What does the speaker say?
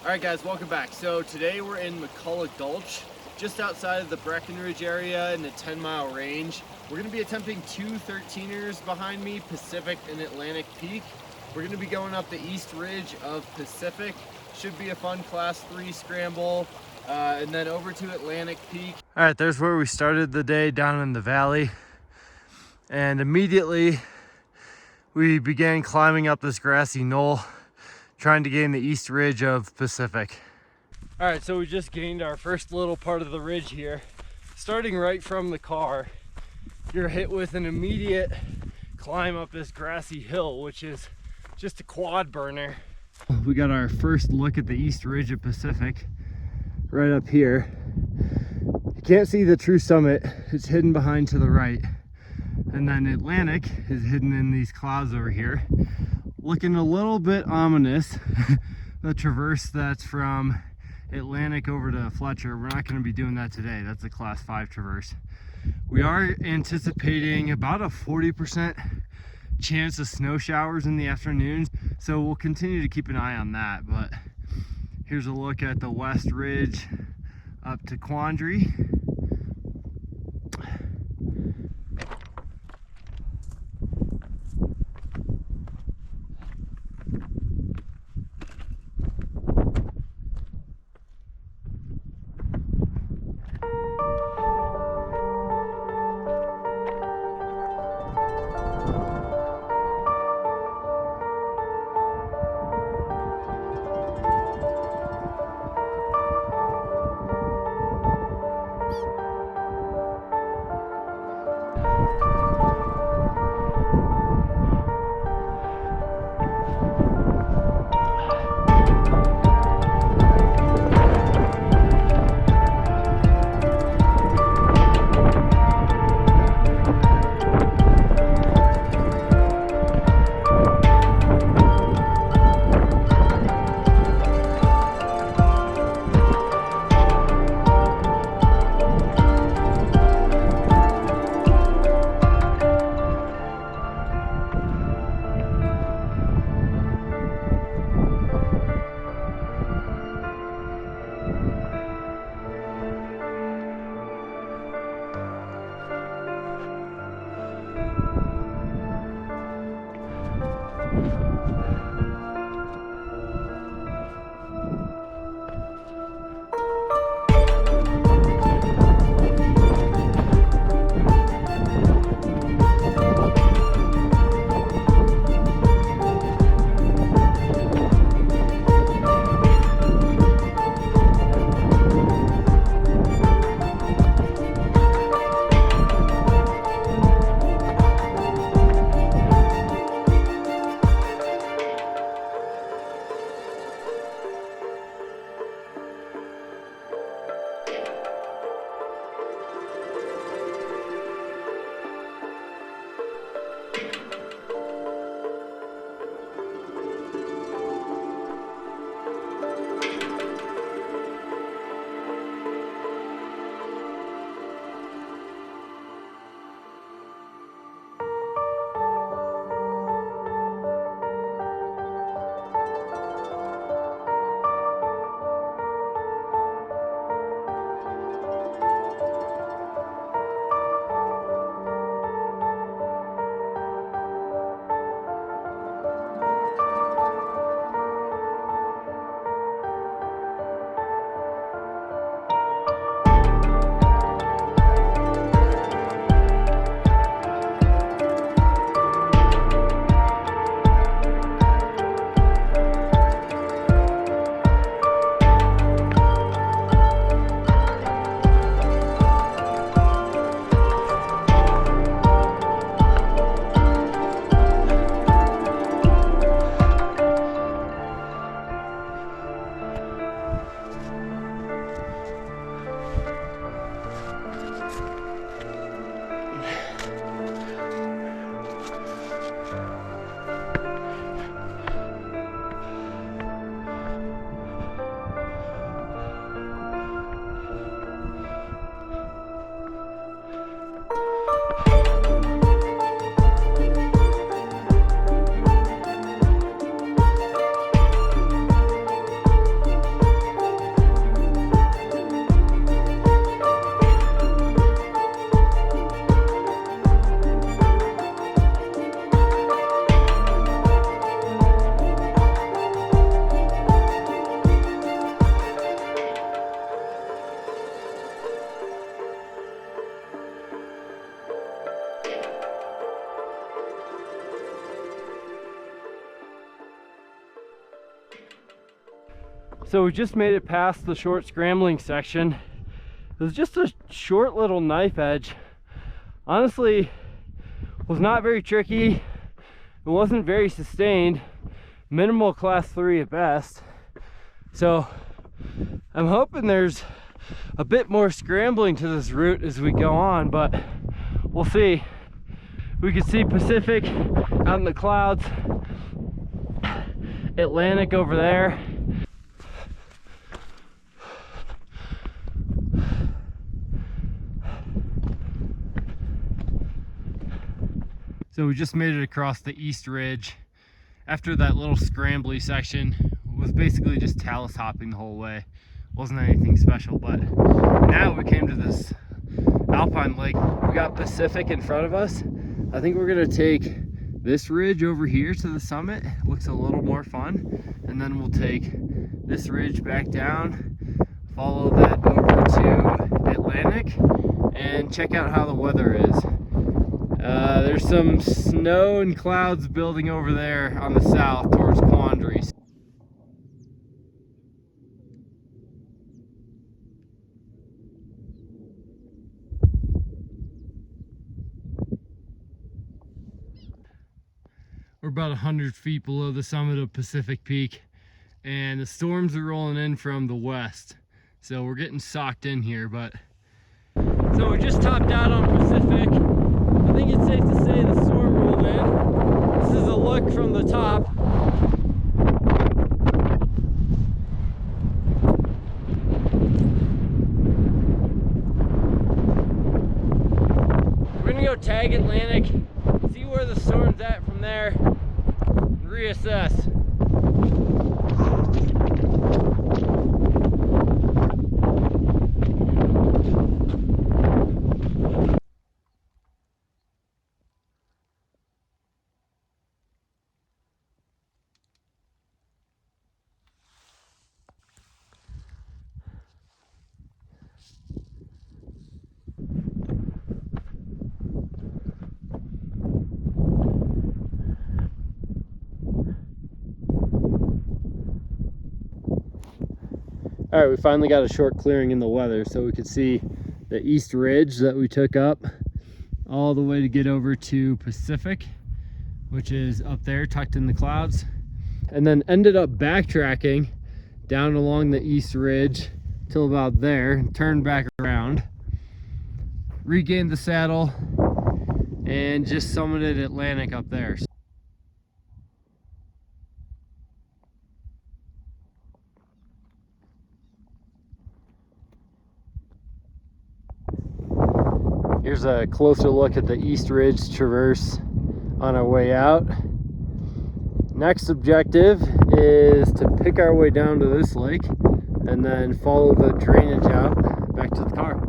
Alright guys, welcome back. So today we're in McCulloch Gulch, just outside of the Breckenridge area in the 10-mile range. We're going to be attempting two 13ers behind me, Pacific and Atlantic Peak. We're going to be going up the east ridge of Pacific. Should be a fun class 3 scramble, and then over to Atlantic Peak. Alright, there's where we started the day, down in the valley. And immediately we began climbing up this grassy knoll, trying to gain the east ridge of Pacific. All right, so we just gained our first little part of the ridge here. Starting right from the car, you're hit with an immediate climb up this grassy hill, which is just a quad burner. We got our first look at the east ridge of Pacific right up here. You can't see the true summit, it's hidden behind to the right. And then Atlantic is hidden in these clouds over here. Looking a little bit ominous. The traverse that's from Atlantic over to Fletcher, we're not going to be doing that today. That's a class 5 traverse. We are anticipating about a 40% chance of snow showers in the afternoon, so we'll continue to keep an eye on that. But here's a look at the west ridge up to Quandary. So we just made it past the short scrambling section. It was just a short little knife edge. Honestly, was not very tricky. It wasn't very sustained. Minimal class 3 at best. So I'm hoping there's a bit more scrambling to this route as we go on, but we'll see. We can see Pacific out in the clouds, Atlantic over there. So we just made it across the East Ridge. After that little scrambly section, was basically just talus hopping the whole way. Wasn't anything special, but now we came to this alpine lake. We got Pacific in front of us. I think we're gonna take this ridge over here to the summit. Looks a little more fun. And then we'll take this ridge back down, follow that over to Atlantic, and check out how the weather is. There's some snow and clouds building over there on the south towards Quandary. We're about 100 feet below the summit of Pacific Peak, and the storms are rolling in from the west. So we're getting socked in here, but... So we just topped out on Pacific. I think it's safe to say the storm rolled in. This is a look from the top. We're gonna go tag Atlantic, see where the storm's at from there, and reassess. All right, we finally got a short clearing in the weather so we could see the East Ridge that we took up all the way to get over to Pacific, which is up there tucked in the clouds, and then ended up backtracking down along the East Ridge till about there, turned back around, regained the saddle, and just summited Atlantic up there. Here's a closer look at the East Ridge Traverse on our way out. Next objective is to pick our way down to this lake and then follow the drainage out back to the car.